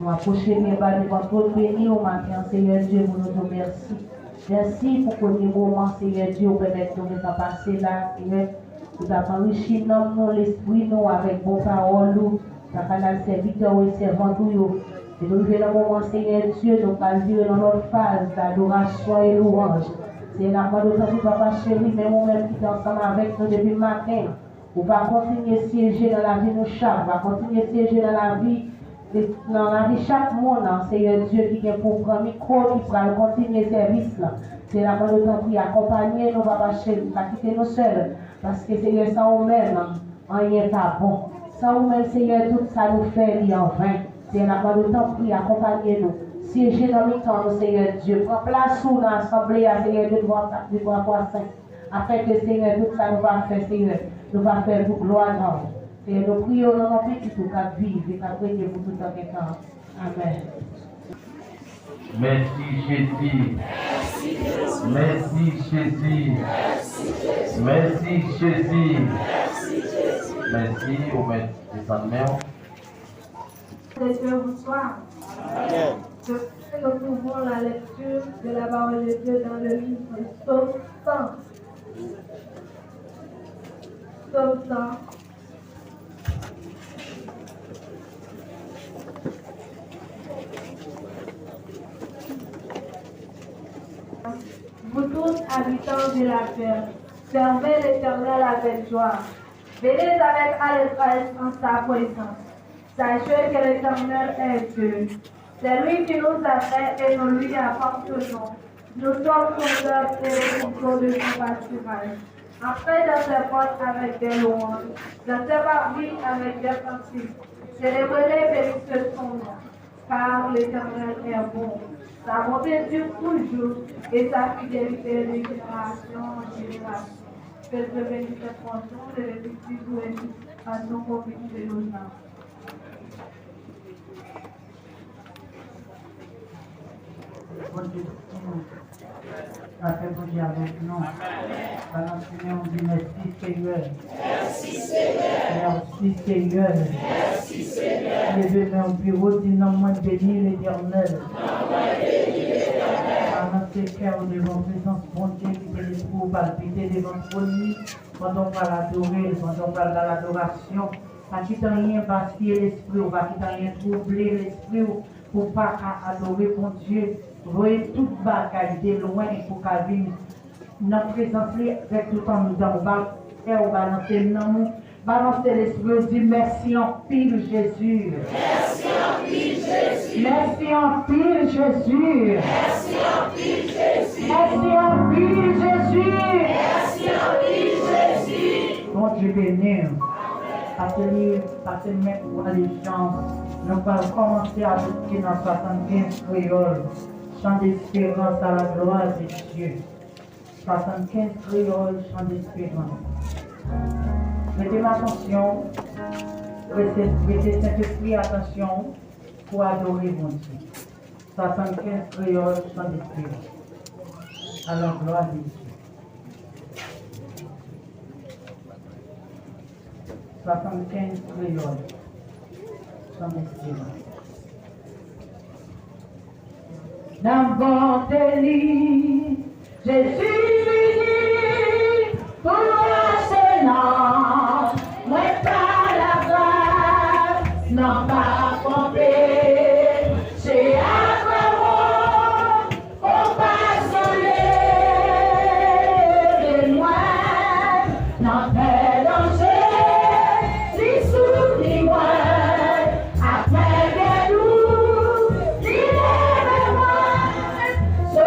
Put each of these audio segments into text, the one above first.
Nous approchons devant votre béni au matin, Seigneur Dieu, pour nous dire merci. Merci pour que nous moments, Seigneur Dieu, permettre nous de passer là, Seigneur. Nous avons enrichi l'esprit, nous, avec vos paroles, nous, dans le canal serviteur et servant, nous. Et nous venons dans le moment, Seigneur Dieu, nous allons vivre dans notre phase d'adoration et louange. C'est la main de ton papa chéri, mais nous-mêmes qui sommes ensemble avec nous depuis le matin. On va continuer à siéger dans la vie de chaque, on va continuer à siéger dans la vie de chaque monde, Seigneur Dieu, qui est pour prendre micro, qui va continuer le service là. C'est la main de ton prix, accompagner nos papas chéri, pas quitter nous seuls, parce que Seigneur, sans nous-mêmes, rien n'est pas bon. Sans nous-mêmes, Seigneur, tout ça nous fait en vain. C'est la main de ton prix, accompagner nous. Siéger dans le temps, Seigneur Dieu, prends place sous l'assemblée, Seigneur, de voir saint. Afin que Seigneur, tout ça nous va faire, Seigneur, nous va faire pour gloire dans vous. Seigneur, nous prions dans notre petit tout qu'à vivre et qu'à prier pour tout en temps. Amen. Merci Jésus. Merci Jésus. Merci Jésus. Merci au maître de sa mère. Dieu vous soit. Nous trouvons la lecture de la parole de Dieu dans le livre de Psaume 100. Psaume 100. Vous tous habitants de la terre, servez l'Éternel avec joie. Venez avec allégresse en sa présence. Sachez que l'Éternel est Dieu. C'est lui qui nous a fait et nous lui appartenons. Nous sommes fondeurs et les couteaux de son pâturage. Après dans ses portes avec des louanges, dans ses parvis avec des cantiques. Célébrez-les, bénissez son nom, car l'Éternel est bon. Sa bonté dure toujours et sa fidélité de génération en génération. Que je bénisse cette portion de l'Église bénisse à nos copies de nos âmes. Bon Dieu, ça fait bon Dieu avec nous. Alors, Seigneur, on dit merci Seigneur. Merci Seigneur. Merci Seigneur. Merci Seigneur. Levez mon bureau, dit non, moi béni l'Éternel. Pendant ces cœurs devant présence, bon Dieu, qui te les trouve palpiter devant ton lit, quand on va l'adorer, quand on va dans l'adoration, pas quitter rien vaciller l'esprit, ou pas quitter rien troubler l'esprit, pour pas adorer mon Dieu. Voyez toute bagaille de loin pour qu'à venir. Notre présence avec tout en nous dans le bas, et on va balancer nous, balancer l'esprit, dit merci en pile Jésus. Merci en pile Jésus. Merci en pile Jésus. Merci en pile Jésus. Merci en pile Jésus. Merci en pile Jésus. Bon Dieu béni. Parce que même pour les gens, nous allons commencer à écouter dans 75 créoles. Chant d'espérance à la gloire de Dieu. 75 créoles, chant d'espérance. Mettez l'attention, prêtez Saint-Esprit attention pour adorer mon Dieu. 75 créoles, chant d'espérance à la gloire de Dieu. 75 créoles, chant d'espérance. Dans votre lit, Jésus venu pour le nom, moi pas la grâce, non pas trompé, c'est après moi, on passe les moi, non fait danger, si souris moi, après que nous, libérez-moi. So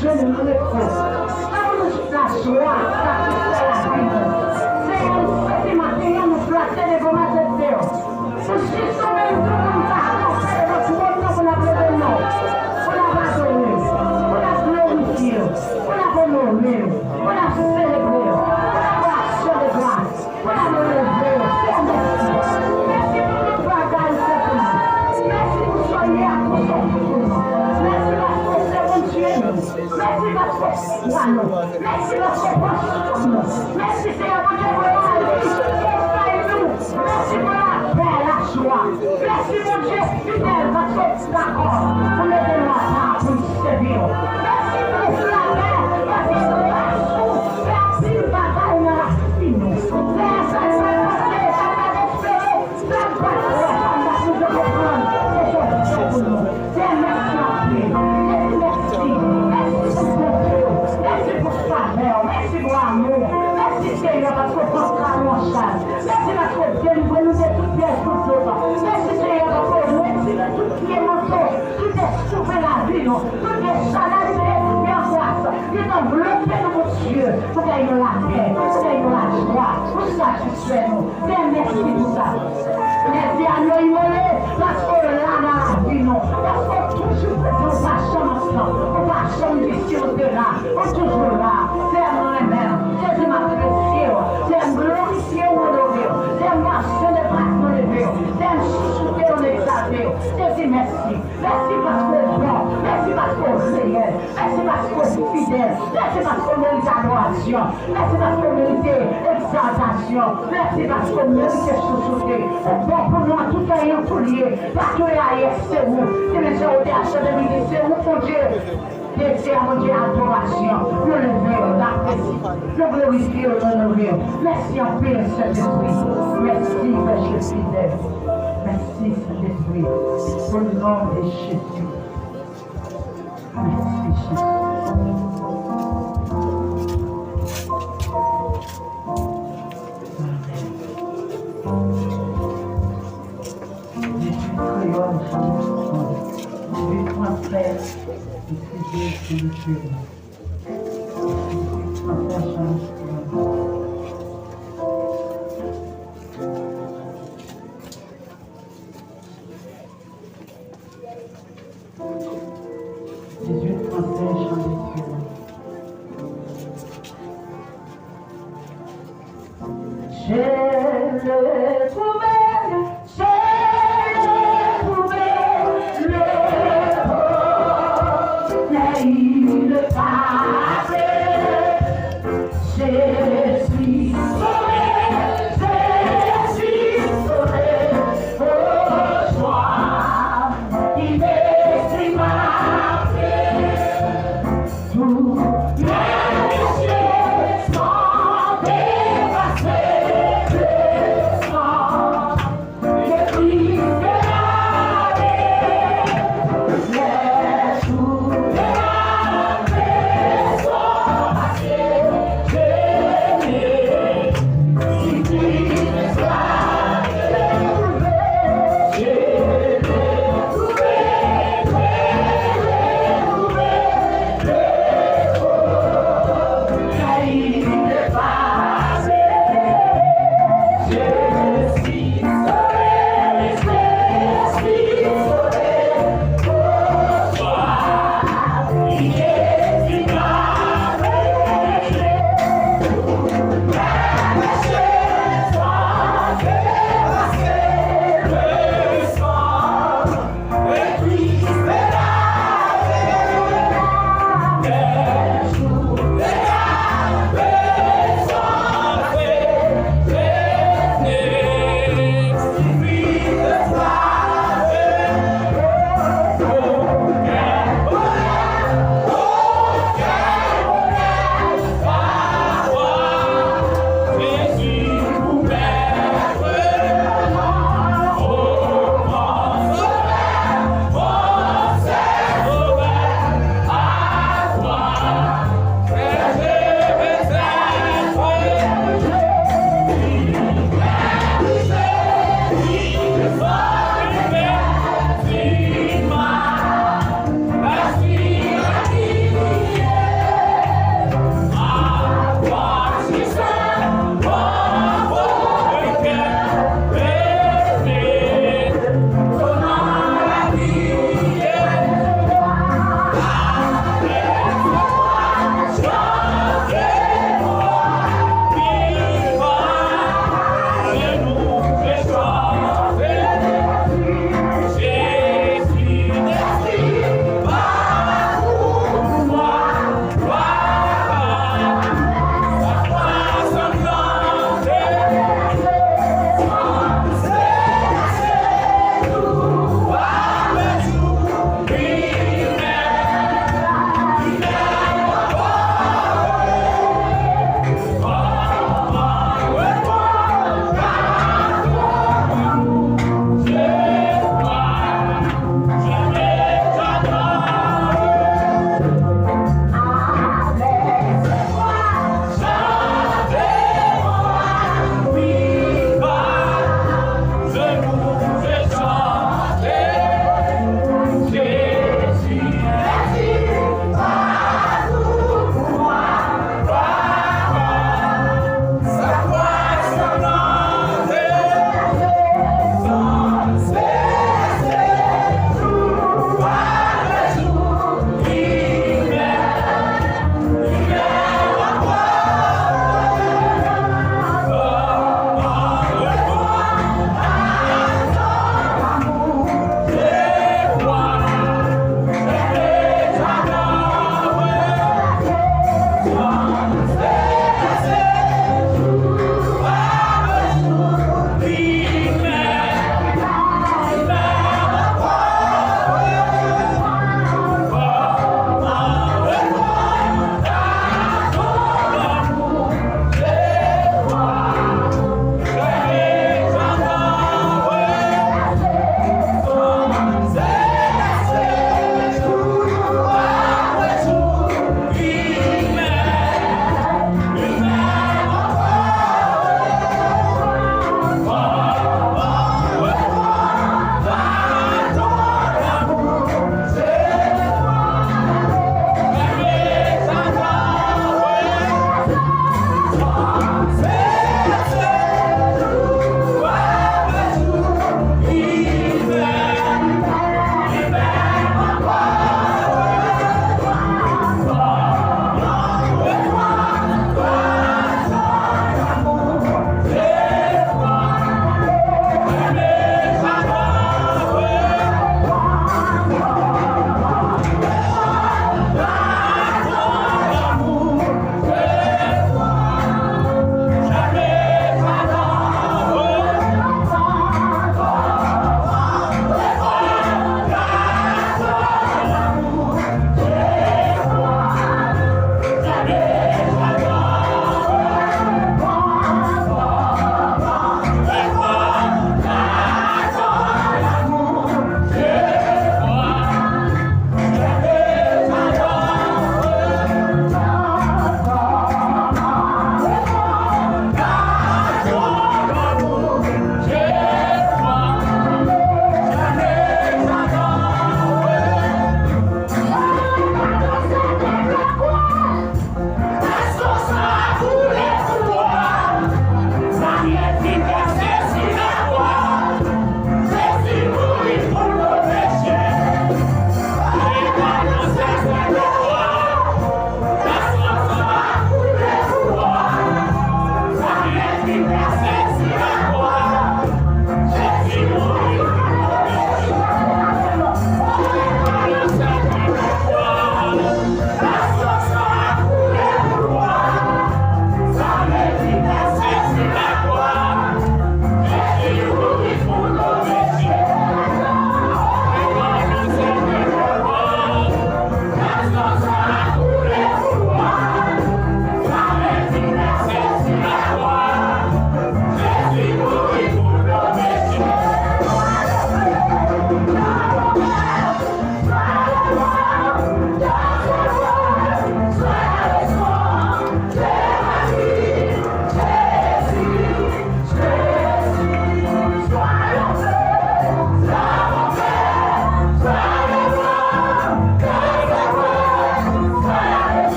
Sans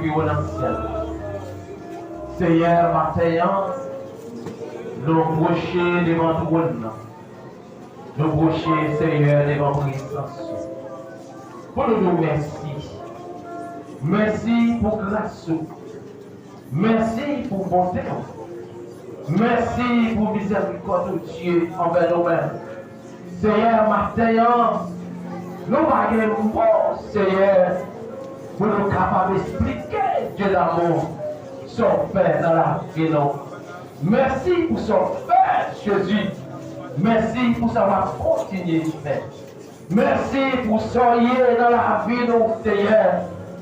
plus haut dans le ciel. Seigneur, matin, nous brocher devant le trône. Nous brocher, Seigneur, devant la présence. Pour nous dire merci. Merci pour grâce. Merci pour bonté. Merci pour miséricorde de Dieu envers nous-mêmes. Seigneur, matin, nous avons force, Seigneur, pour nous capables d'expliquer Dieu d'amour, son Père dans la vie. Merci pour son Père, Jésus. Merci pour savoir continuer de faire. Merci pour soigner dans la vie, Seigneur.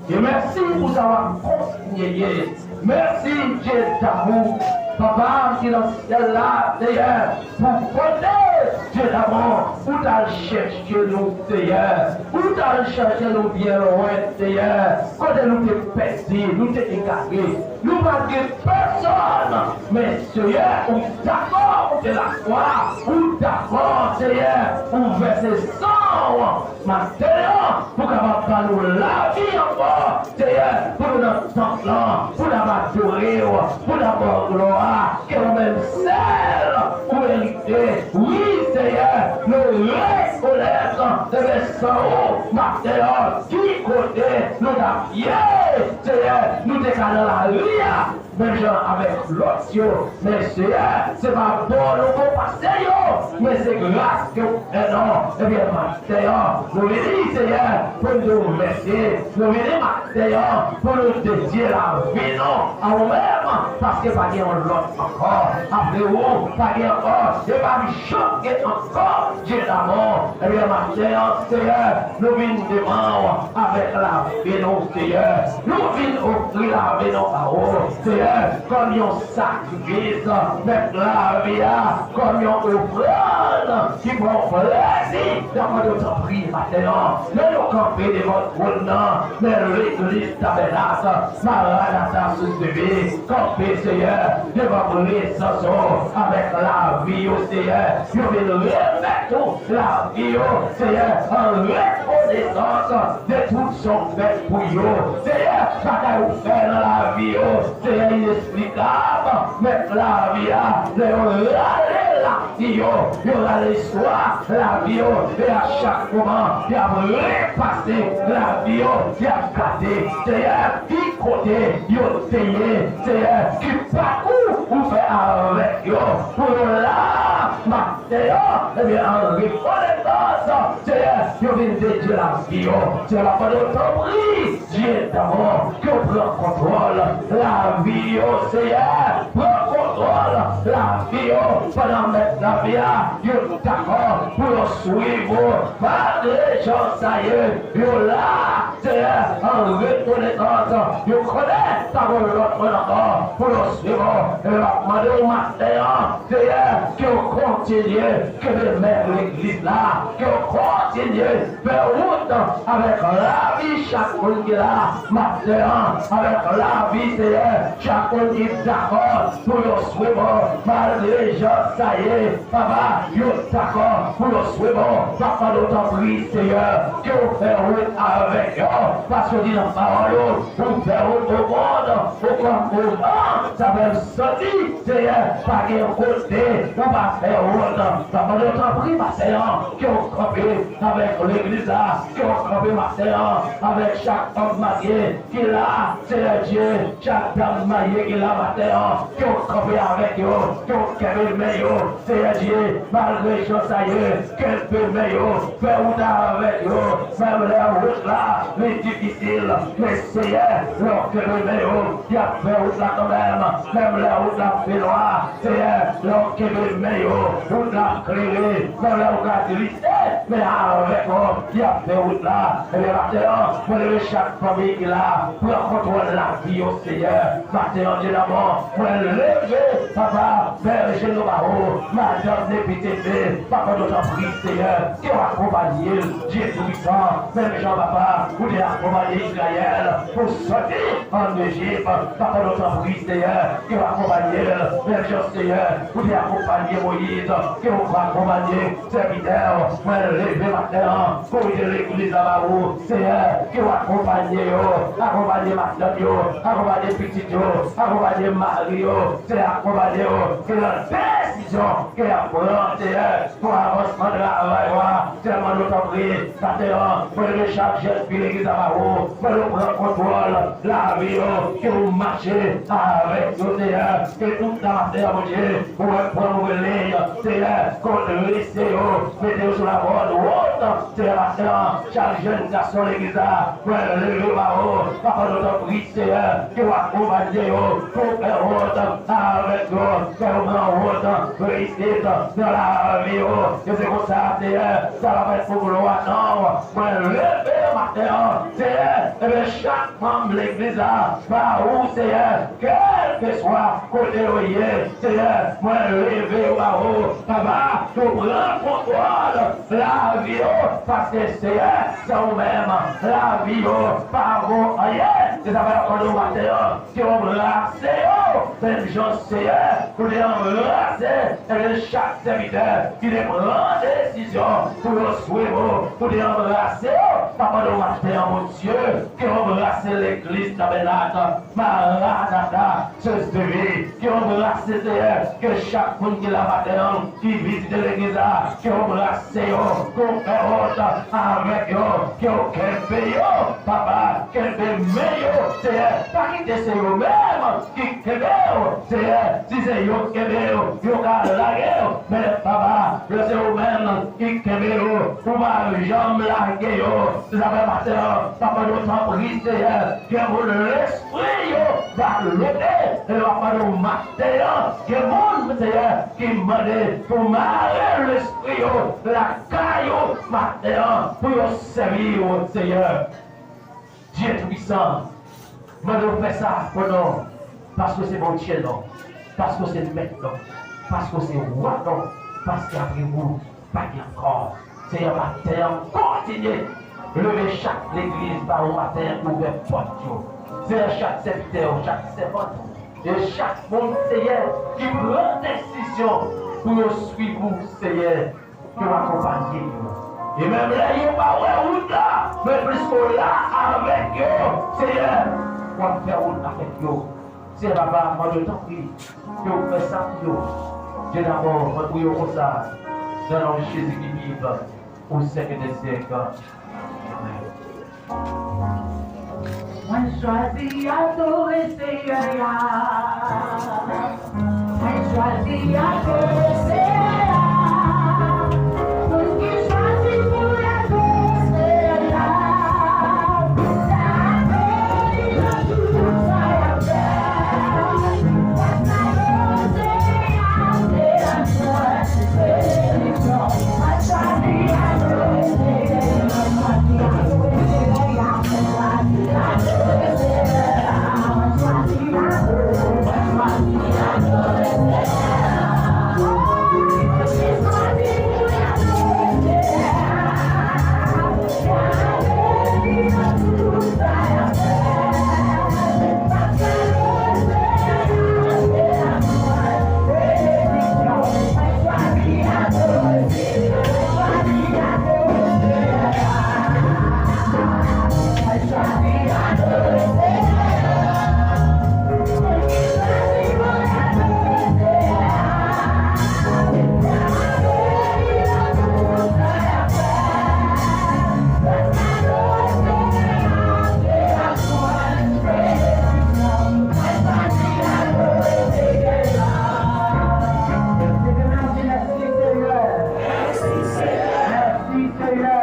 Et merci pour savoir continuer. Merci, Dieu d'amour. Papa, qui est dans le ciel là, Seigneur, pour connaître Dieu d'amour, où t'as cherché nous, Seigneur, où t'as cherché nous bien loin, Seigneur, quand nous t'es perdu, nous t'es égaré, nous pas de personne, mais Seigneur, on d'accord de la foi, on d'accord, Seigneur, on verse sang, maintenant, pour capable nous la vie encore, Seigneur, pour notre temps là, pour la adorer, pour la gloire. Que même celle où hérité, oui Seigneur, nous reconnaissons de sang, Mathéo, qui côté nous avons Seigneur, nous décalons la vie, même gens avec l'autre, mais Seigneur, c'est pas bon nous passer, mais c'est grâce que non, eh bien Mathéo, nous venons Seigneur, pour nous remercier, nous venons Mathéo, pour nous dédier la vie, non, à nous-mêmes, parce que pas l'autre encore, après vous, pas encore, et pas me choquer encore, Dieu d'amour, et bien maintenant, Seigneur, nous venons devant avec la vie, non, Seigneur, nous venons offrir la vie, non, à vous, Seigneur, comme un sacrifice, mettre la vie, comme une offrande, qui prend plaisir dans notre prière maintenant, ne nous camper de votre trône, mais l'église tabernacle, Maranatha sous-suivi, camper, Seigneur, devant l'essence avec la vie au Seigneur. Je vais remettre la vie au Seigneur en reconnaissance de tout son fait pour vous. Seigneur, ça vous fait dans la vie au Seigneur inexplicable, mais la vie a la vie il y aura l'histoire, la vie et à chaque moment, il y a repassé la vie, il y a gardé. Seigneur, qui côté, il y a payé, Seigneur, qui parcourt ou fait avec eux, pour là, maintenant, eh bien, en reconnaissance, Seigneur, je viens de Dieu la vie, c'est la part de ton prix, Dieu d'amour, que prend contrôle, la vie, Seigneur, prend contrôle, la vie, pendant mettre la vie, Dieu d'accord, pour suivre, malgré gens, ça y est, Dieu là, Seigneur, en reconnaissance, je connais ta volonté encore, pour suivre, et la demander au matin, Seigneur, que vous continuez, que vous mettez l'église là, que vous continuez, faire route avec la vie, chaque monde qui est là, matin, avec la vie, Seigneur, chaque monde qui est d'accord, pour suivre, malgré les gens, ça y est, papa, vous d'accord, pour suivre, papa, d'autant prie, Seigneur, que vous faites route avec eux, parce que dit dans la parole, vous faites route au monde, au monde, ça va sortir, Seigneur, pas qu'un côté, on va faire route, papa, d'autant prie, ma Seigneur, que vous campez avec l'église là, que vous campez, ma Seigneur, avec chaque homme marié qui est là, Seigneur Dieu, chaque dame mariée qui est là, ma Seigneur, que vous campez avec eux, que vous campez meilleur, Seigneur Dieu, malgré les choses ailleurs, qu'elle peut meilleur, faire route avec eux, même la route là, mais difficile, mais Seigneur, leur que le meilleur, il y a fait route là quand même la route là fait noir, Seigneur, leur que le meilleur, route là clairée, même la route là glissée, mais avec eux, il y a fait route là, et bien maintenant, pour lever chaque famille qui est là, pour contrôler la vie au Seigneur, maintenant, Dieu d'abord, pour lever, papa, vers les genoux barreaux, madame députée, papa, notre prie, Seigneur, qui va accompagner Dieu tout-puissant, même Jean, papa, pour accompagner Israël, pour sortir en Égypte, papa, notre prie, Seigneur, qui va accompagner, même Jean, Seigneur, pour accompagner Moïse, qui va accompagner serviteur, lever matin, corriger l'église à vous, Seigneur, qui va accompagner, accompagner Mario, accompagner Petit, accompagner Mario, c'est accompagner, que la décision qui a pris, Seigneur, pour l'avancement de la travail, c'est la monotoprie, Seigneur, pour le chaque jeune fille l'église à vous, pour le prendre contrôle, la vie, que vous marchez avec nous, Seigneur, que tout la terre, mon Dieu, pour prendre vos lignes, Seigneur, qu'on le laisse, mettez-vous sur la bonne route, Seigneur, chaque jeune garçon l'église, pour lever ma haut, par notre prie, Seigneur, qui va accompagner, pour faire route avec nous, faire route, réussite dans la vie, et c'est comme ça, Seigneur, ça va être pour gloire, non, pour lever ma terre, Seigneur, et chaque membre de l'église, par où, Seigneur, quel que soit côté loyer, Seigneur, moi lever ma haut, papa, pour prendre contrôle, la vie, parce que Seigneur, c'est vous-même, la vie, par vous, rien, c'est ça va nous matin, qui embrasser, même gens, Seigneur, pour les embrasser, et chaque serviteur, qui les prend décision, pour le suivre, pour les embrasser, papa, nous matin, mon Dieu, qui embrasser l'église tabernacle, Maranatha, ce vie, qui embrasse, Seigneur, que chaque monde qui la matin, qui visite l'église, qui embrasse, qu'on fait autre avec eux, qui ont qu'un pays, papa, qu'un pays meilleur, Seigneur, pas quitter c'est eux-mêmes, qui qu'aiment, Seigneur, si c'est eux qui aiment, ils ont qu'à la guerre, mais papa, c'est eux-mêmes qui aiment, pour ma jambe la guerre, c'est ça matin, papa, notre prie, Seigneur, qui a l'esprit, va lever, et va pas nous mater, que monde, Seigneur, qui m'a dit, pour marrer l'esprit, la caillou, mater, pour servir, Seigneur. Dieu tout-puissant, moi je fais ça pour nous, parce que c'est mon Dieu, non, parce que c'est maître, non, parce que c'est roi, non, parce qu'après vous, pas encore. Seigneur, matin, continuez, levez chaque l'église par au matin, ouvert porte. Seigneur, chaque serviteur, chaque servante, et chaque monde, Seigneur, qui prend décision pour nous suivre, Seigneur, qui va accompagner nous. Et même là, il n'y a pas de là, mais plus que là, avec eux, Seigneur, on va faire route avec eux. Seigneur, papa, moi je t'en prie, que vous faites ça pour eux. Dieu d'abord, moi je prie comme ça, dans le nom de Jésus qui vive, au siècle des siècles. Amen. Moi choisis adorer Seigneur. Moi choisis adorer Seigneur. Tout qui choisit pour adorer Seigneur. Adorer la tout ça y a fait. Moi choisis adorer Seigneur. Seigneur.